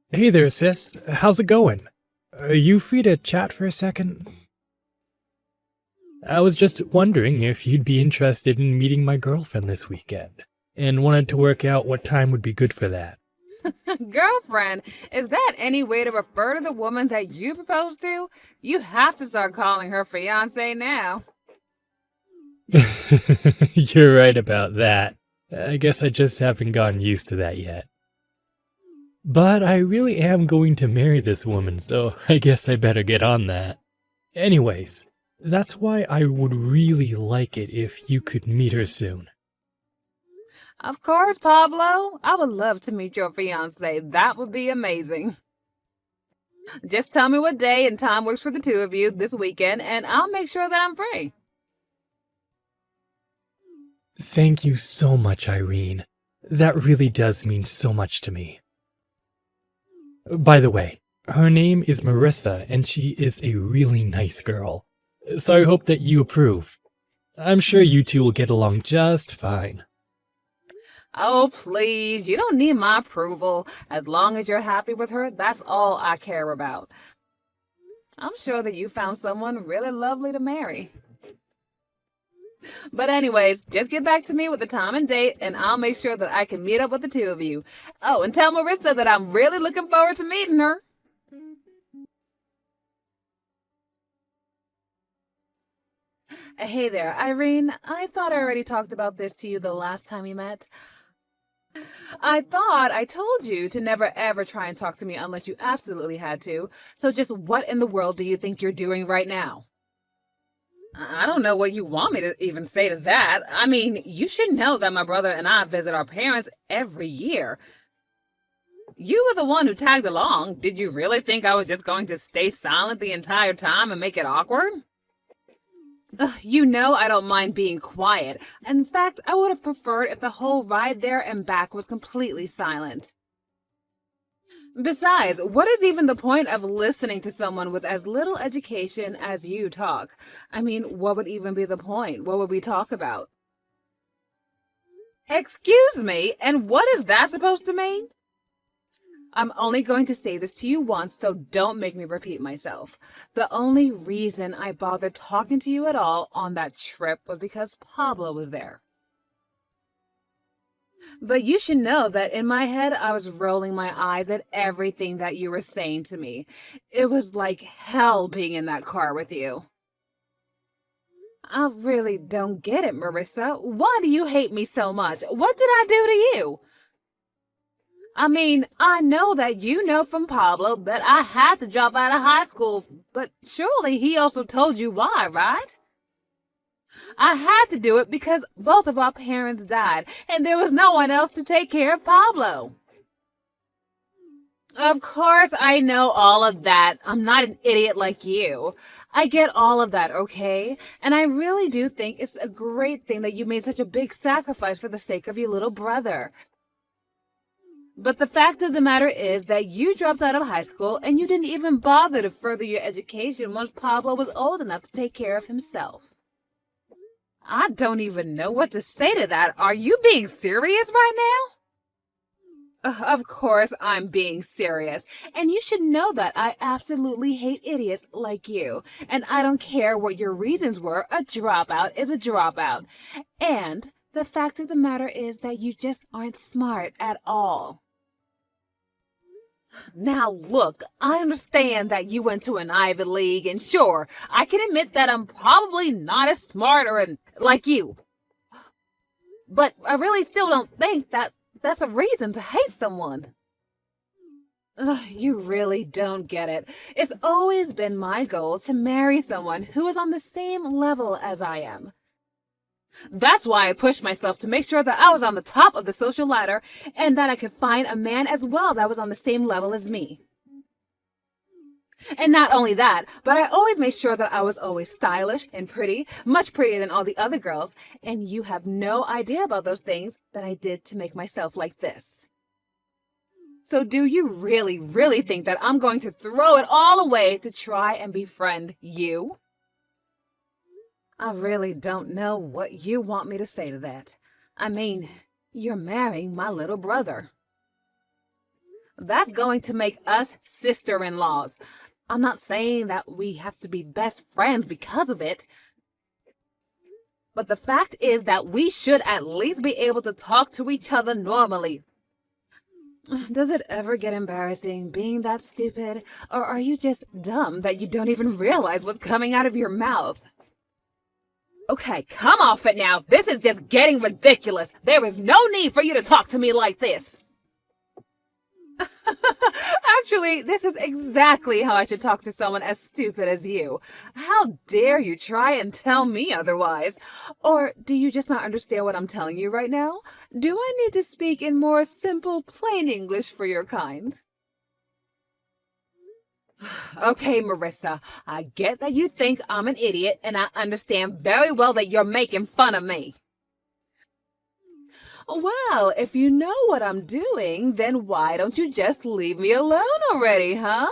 Hey there, sis. How's it going? Are you free to chat for a second? I was just wondering if you'd be interested in meeting my girlfriend this weekend, and wanted to work out what time would be good for that. Girlfriend, is that any way to refer to the woman that you proposed to? You have to start calling her fiance now. You're right about that. I guess I just haven't gotten used to that yet. But I really am going to marry this woman, so I guess I better get on that. Anyways, that's why I would really like it if you could meet her soon. Of course, Pablo. I would love to meet your fiance. That would be amazing. Just tell me what day and time works for the two of you this weekend, and I'll make sure that I'm free. Thank you so much, Irene. That really does mean so much to me. By the way, her name is Marissa, and she is a really nice girl. So I hope that you approve. I'm sure you two will get along just fine. Oh, please, you don't need my approval. As long as you're happy with her, that's all I care about. I'm sure that you found someone really lovely to marry. But anyways, just get back to me with the time and date, and I'll make sure that I can meet up with the two of you. Oh, and tell Marissa that I'm really looking forward to meeting her. Hey there, Irene. I thought I already talked about this to you the last time we met. I thought I told you to never ever try and talk to me unless you absolutely had to. So just what in the world do you think you're doing right now? I don't know what you want me to even say to that. I mean, you should know that my brother and I visit our parents every year. You were the one who tagged along. Did you really think I was just going to stay silent the entire time and make it awkward? Ugh, you know I don't mind being quiet. In fact, I would have preferred if the whole ride there and back was completely silent. Besides, what is even the point of listening to someone with as little education as you talk? I mean, what would even be the point? What would we talk about? Excuse me, and what is that supposed to mean? I'm only going to say this to you once, so don't make me repeat myself. The only reason I bothered talking to you at all on that trip was because Pablo was there. But you should know that in my head, I was rolling my eyes at everything that you were saying to me. It was like hell being in that car with you. I really don't get it, Marissa. Why do you hate me so much? What did I do to you? I mean, I know that you know from Pablo that I had to drop out of high school, but surely he also told you why, right? I had to do it because both of our parents died, and there was no one else to take care of Pablo. Of course, I know all of that. I'm not an idiot like you. I get all of that, okay? And I really do think it's a great thing that you made such a big sacrifice for the sake of your little brother. But the fact of the matter is that you dropped out of high school and you didn't even bother to further your education once Pablo was old enough to take care of himself. I don't even know what to say to that. Are you being serious right now? Of course I'm being serious, and you should know that I absolutely hate idiots like you, and I don't care what your reasons were, a dropout is a dropout. And the fact of the matter is that you just aren't smart at all. Now look, I understand that you went to an Ivy League, and sure, I can admit that I'm probably not as smart like you. But I really still don't think that that's a reason to hate someone. Ugh, you really don't get it. It's always been my goal to marry someone who is on the same level as I am. That's why I pushed myself to make sure that I was on the top of the social ladder and that I could find a man as well that was on the same level as me. And not only that, but I always made sure that I was always stylish and pretty, much prettier than all the other girls, and you have no idea about those things that I did to make myself like this. So do you really, really think that I'm going to throw it all away to try and befriend you? I really don't know what you want me to say to that. I mean, you're marrying my little brother. That's going to make us sister-in-laws. I'm not saying that we have to be best friends because of it, but the fact is that we should at least be able to talk to each other normally. Does it ever get embarrassing being that stupid, or are you just dumb that you don't even realize what's coming out of your mouth? Okay, come off it now. This is just getting ridiculous. There is no need for you to talk to me like this. Actually, this is exactly how I should talk to someone as stupid as you. How dare you try and tell me otherwise? Or do you just not understand what I'm telling you right now? Do I need to speak in more simple, plain English for your kind? Okay, Marissa, I get that you think I'm an idiot, and I understand very well that you're making fun of me. Well, if you know what I'm doing, then why don't you just leave me alone already, huh?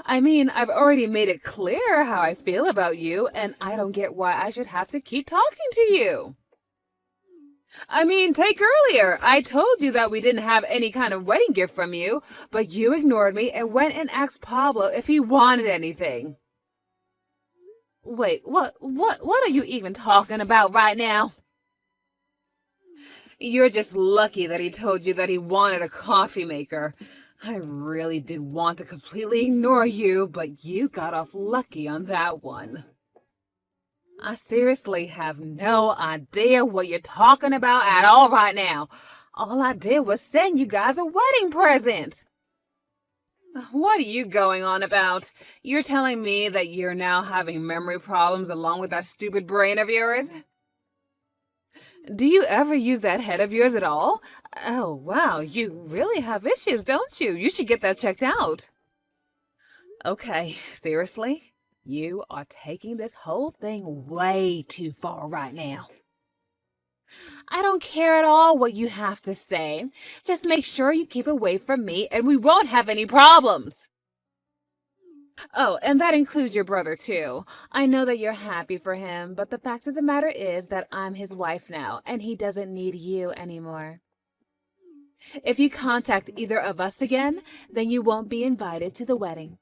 I mean, I've already made it clear how I feel about you, and I don't get why I should have to keep talking to you. I mean, take earlier. I told you that we didn't have any kind of wedding gift from you, but you ignored me and went and asked Pablo if he wanted anything. Wait, what are you even talking about right now? You're just lucky that he told you that he wanted a coffee maker. I really did want to completely ignore you, but you got off lucky on that one. I seriously have no idea what you're talking about at all right now. All I did was send you guys a wedding present. What are you going on about? You're telling me that you're now having memory problems along with that stupid brain of yours? Do you ever use that head of yours at all? Oh, wow, you really have issues, don't you? You should get that checked out. Okay, seriously? You are taking this whole thing way too far right now. I don't care at all what you have to say. Just make sure you keep away from me and we won't have any problems. Oh, and that includes your brother, too. I know that you're happy for him, but the fact of the matter is that I'm his wife now, and he doesn't need you anymore. If you contact either of us again, then you won't be invited to the wedding.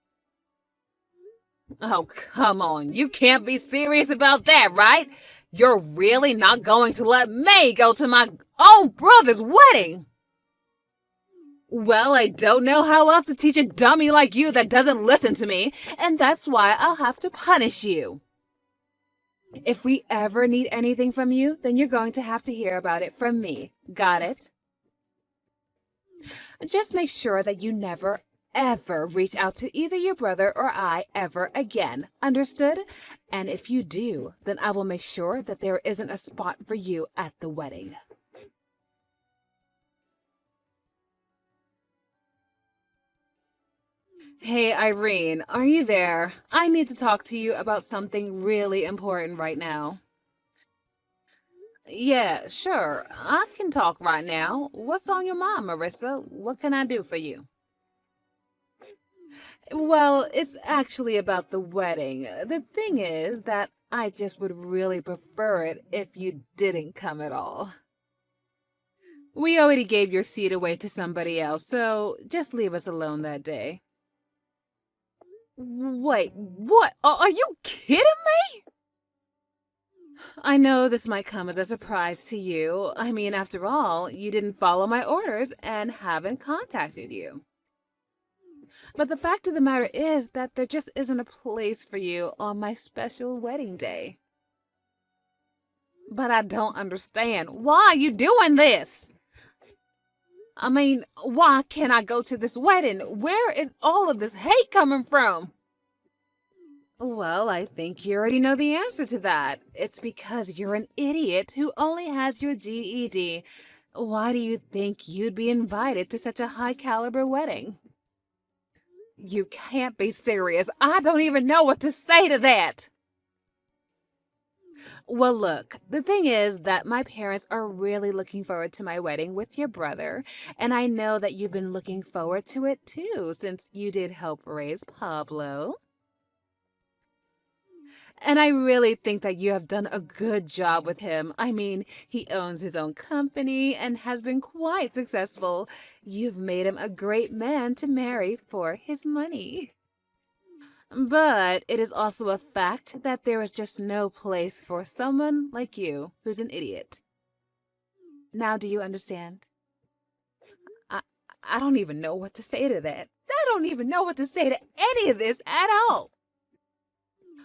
Oh, come on. You can't be serious about that, right? You're really not going to let me go to my own brother's wedding? Well, I don't know how else to teach a dummy like you that doesn't listen to me, and that's why I'll have to punish you. If we ever need anything from you, then you're going to have to hear about it from me. Got it? Just make sure that you never, ever reach out to either your brother or I ever again. Understood? And if you do, then I will make sure that there isn't a spot for you at the wedding. Hey, Irene, are you there? I need to talk to you about something really important right now. Yeah, sure. I can talk right now. What's on your mind, Marissa? What can I do for you? Well, it's actually about the wedding. The thing is that I just would really prefer it if you didn't come at all. We already gave your seat away to somebody else, so just leave us alone that day. Wait, what? Are you kidding me? I know this might come as a surprise to you. I mean, after all, you didn't follow my orders and haven't contacted you. But the fact of the matter is that there just isn't a place for you on my special wedding day. But I don't understand. Why are you doing this? I mean, why can't I go to this wedding? Where is all of this hate coming from? Well, I think you already know the answer to that. It's because you're an idiot who only has your GED. Why do you think you'd be invited to such a high-caliber wedding? You can't be serious. I don't even know what to say to that. Well, look, the thing is that my parents are really looking forward to my wedding with your brother, and I know that you've been looking forward to it too, since you did help raise Pablo. And I really think that you have done a good job with him. I mean, he owns his own company and has been quite successful. You've made him a great man to marry for his money. But it is also a fact that there is just no place for someone like you who's an idiot. Now, do you understand? I, I don't even know what to say to that. I don't even know what to say to any of this at all.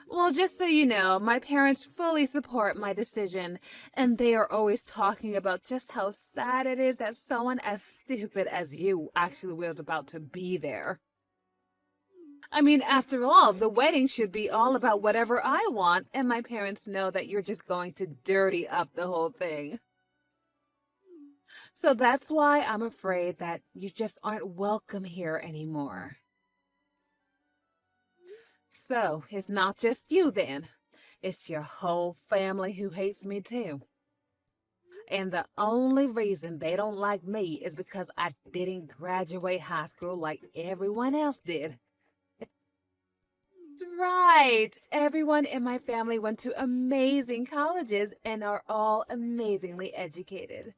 Well, just so you know, my parents fully support my decision, and they are always talking about just how sad it is that someone as stupid as you actually was about to be there. I mean, after all, the wedding should be all about whatever I want, and my parents know that you're just going to dirty up the whole thing. So that's why I'm afraid that you just aren't welcome here anymore. So, it's not just you then. It's your whole family who hates me too. And the only reason they don't like me is because I didn't graduate high school like everyone else did. That's right. Everyone in my family went to amazing colleges and are all amazingly educated.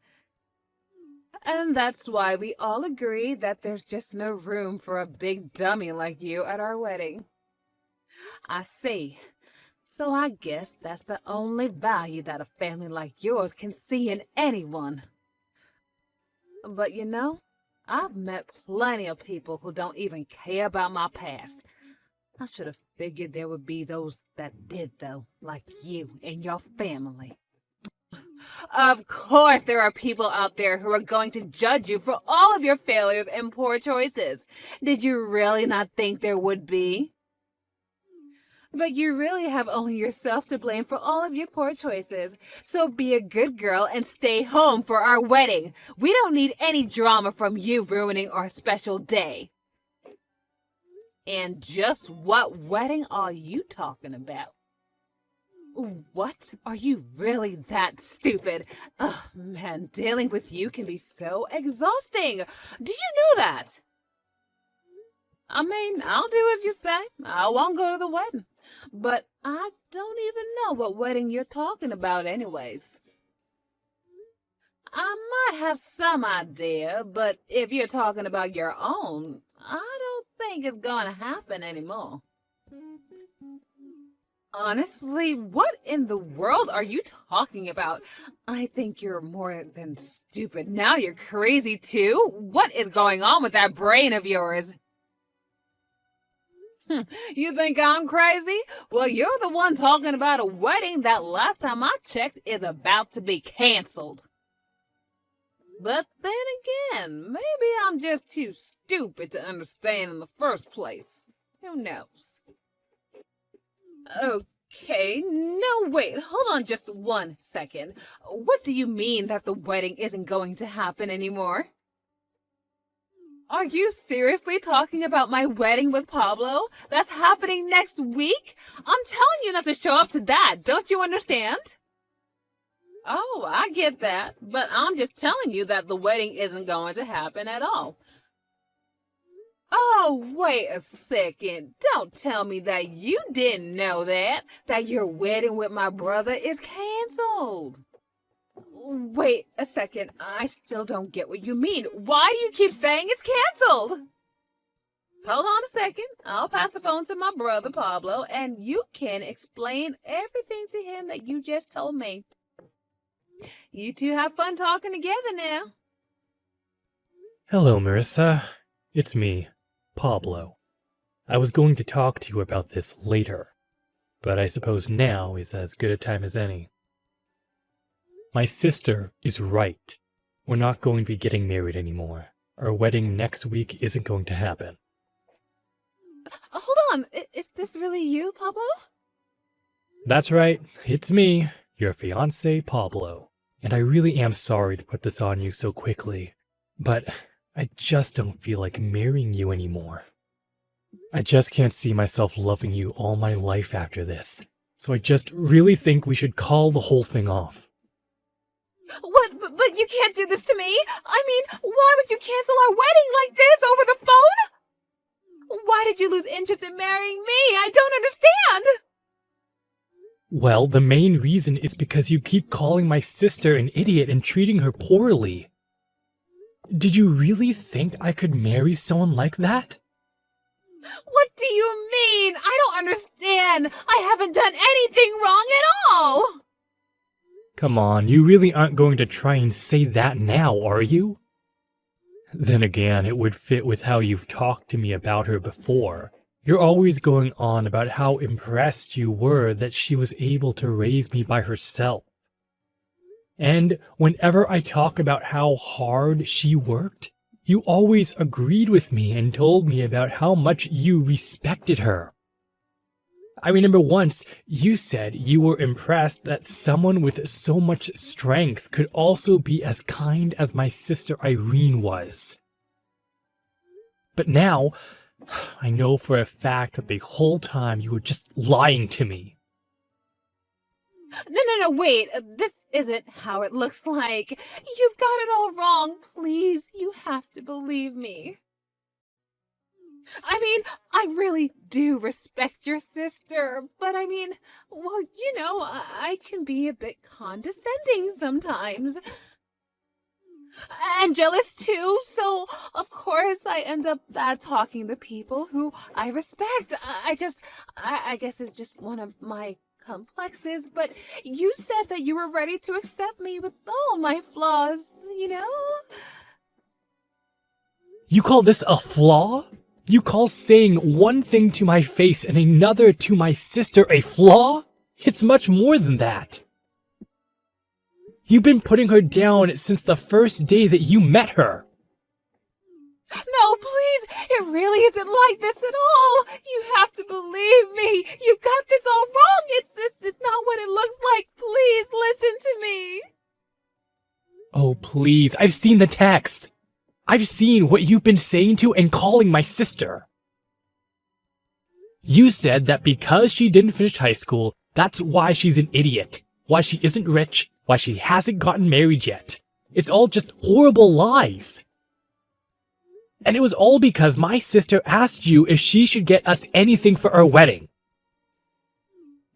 And that's why we all agree that there's just no room for a big dummy like you at our wedding. I see. So I guess that's the only value that a family like yours can see in anyone. But you know, I've met plenty of people who don't even care about my past. I should have figured there would be those that did, though, like you and your family. Of course there are people out there who are going to judge you for all of your failures and poor choices. Did you really not think there would be? But you really have only yourself to blame for all of your poor choices. So be a good girl and stay home for our wedding. We don't need any drama from you ruining our special day. And just what wedding are you talking about? What? Are you really that stupid? Ugh, man, dealing with you can be so exhausting. Do you know that? I mean, I'll do as you say. I won't go to the wedding. But I don't even know what wedding you're talking about anyways. I might have some idea, but if you're talking about your own, I don't think it's gonna happen anymore. Honestly, what in the world are you talking about? I think you're more than stupid. Now you're crazy too? What is going on with that brain of yours? You think I'm crazy? Well, you're the one talking about a wedding that last time I checked is about to be canceled. But then again, maybe I'm just too stupid to understand in the first place. Who knows? Okay, no, wait, hold on just 1 second. What do you mean that the wedding isn't going to happen anymore? Are you seriously talking about my wedding with Pablo? That's happening next week? I'm telling you not to show up to that, don't you understand? Oh, I get that, but I'm just telling you that the wedding isn't going to happen at all. Oh, wait a second. Don't tell me that you didn't know that your wedding with my brother is canceled. Wait a second. I still don't get what you mean. Why do you keep saying it's canceled? Hold on a second. I'll pass the phone to my brother, Pablo, and you can explain everything to him that you just told me. You two have fun talking together now. Hello, Marissa. It's me, Pablo. I was going to talk to you about this later, but I suppose now is as good a time as any. My sister is right. We're not going to be getting married anymore. Our wedding next week isn't going to happen. Hold on. Is this really you, Pablo? That's right. It's me, your fiancé, Pablo. And I really am sorry to put this on you so quickly, but I just don't feel like marrying you anymore. I just can't see myself loving you all my life after this. So I just really think we should call the whole thing off. What? But you can't do this to me. I mean, why would you cancel our wedding like this over the phone? Why did you lose interest in marrying me? I don't understand. Well, the main reason is because you keep calling my sister an idiot and treating her poorly. Did you really think I could marry someone like that? What do you mean? I don't understand. I haven't done anything wrong at all. Come on, you really aren't going to try and say that now, are you? Then again, it would fit with how you've talked to me about her before. You're always going on about how impressed you were that she was able to raise me by herself. And whenever I talk about how hard she worked, you always agreed with me and told me about how much you respected her. I remember once you said you were impressed that someone with so much strength could also be as kind as my sister Irene was. But now, I know for a fact that the whole time you were just lying to me. No, wait. This isn't how it looks like. You've got it all wrong. Please, you have to believe me. I mean, I really do respect your sister, but I mean, well, I can be a bit condescending sometimes. And jealous too, so of course I end up bad-talking the people who I respect. I guess it's just one of my complexes, but you said that you were ready to accept me with all my flaws, You call this a flaw? You call saying one thing to my face and another to my sister a flaw? It's much more than that. You've been putting her down since the first day that you met her. No, please, it really isn't like this at all. You have to believe me. You got this all wrong. It's not what it looks like. Please listen to me. Oh, please, I've seen the text. I've seen what you've been saying to and calling my sister. You said that because she didn't finish high school, that's why she's an idiot, why she isn't rich, why she hasn't gotten married yet. It's all just horrible lies. And it was all because my sister asked you if she should get us anything for our wedding.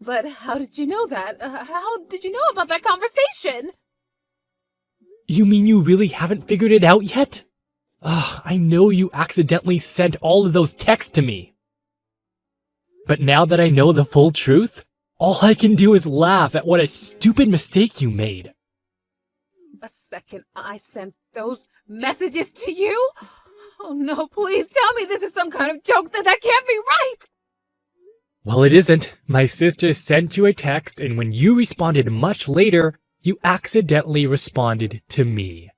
But how did you know that? How did you know about that conversation? You mean you really haven't figured it out yet? I know you accidentally sent all of those texts to me. But now that I know the full truth, all I can do is laugh at what a stupid mistake you made. A second I sent those messages to you? Oh no, please tell me this is some kind of joke. That can't be right! Well, it isn't. My sister sent you a text, and when you responded much later, you accidentally responded to me.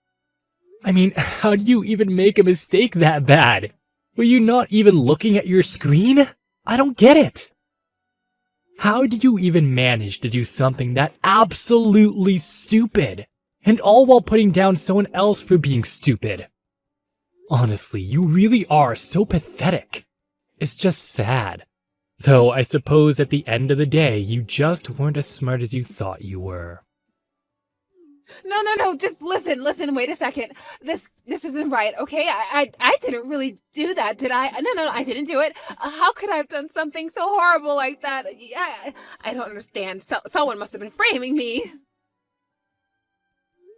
I mean, how do you even make a mistake that bad? Were you not even looking at your screen? I don't get it. How did you even manage to do something that absolutely stupid? And all while putting down someone else for being stupid? Honestly, you really are so pathetic. It's just sad. Though I suppose at the end of the day, you just weren't as smart as you thought you were. No, just listen, wait a second. This isn't right, okay? I didn't really do that, did I? No, I didn't do it. How could I have done something so horrible like that? I don't understand. Someone must have been framing me.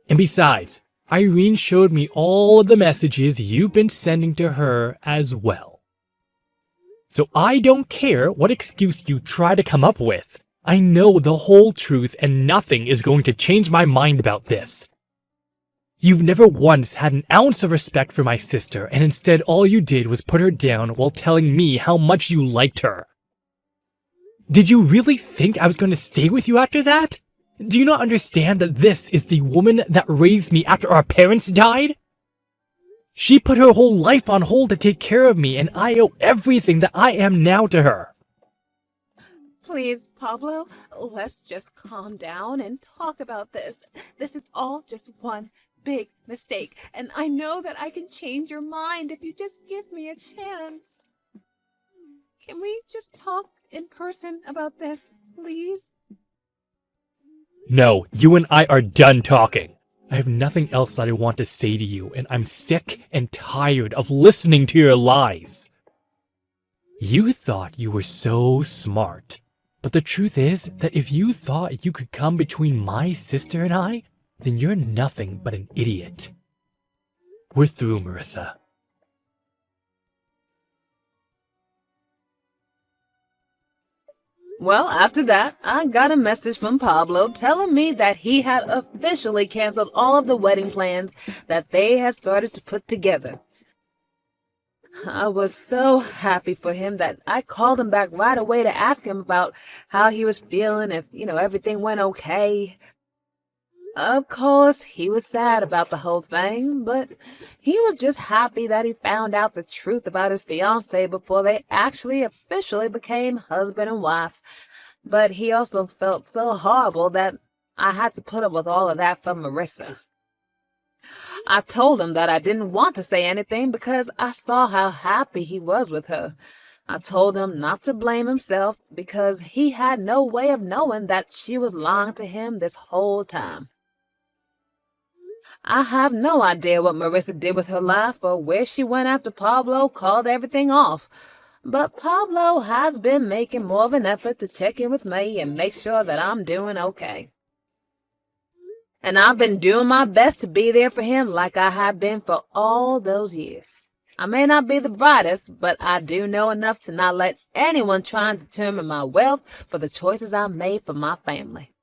And besides, Irene showed me all of the messages you've been sending to her as well. So I don't care what excuse you try to come up with. I know the whole truth and nothing is going to change my mind about this. You've never once had an ounce of respect for my sister, and instead all you did was put her down while telling me how much you liked her. Did you really think I was going to stay with you after that? Do you not understand that this is the woman that raised me after our parents died? She put her whole life on hold to take care of me, and I owe everything that I am now to her. Please, Pablo, let's just calm down and talk about this. This is all just one big mistake, and I know that I can change your mind if you just give me a chance. Can we just talk in person about this, please? No, you and I are done talking. I have nothing else that I want to say to you, and I'm sick and tired of listening to your lies. You thought you were so smart. But the truth is that if you thought you could come between my sister and I, then you're nothing but an idiot. We're through, Marissa. Well, after that, I got a message from Pablo telling me that he had officially canceled all of the wedding plans that they had started to put together. I was so happy for him that I called him back right away to ask him about how he was feeling, if, everything went okay. Of course, he was sad about the whole thing, but he was just happy that he found out the truth about his fiancée before they actually officially became husband and wife. But he also felt so horrible that I had to put up with all of that for Marissa. I told him that I didn't want to say anything because I saw how happy he was with her. I told him not to blame himself because he had no way of knowing that she was lying to him this whole time. I have no idea what Marissa did with her life or where she went after Pablo called everything off. But Pablo has been making more of an effort to check in with me and make sure that I'm doing okay. And I've been doing my best to be there for him like I have been for all those years. I may not be the brightest, but I do know enough to not let anyone try and determine my wealth for the choices I made for my family.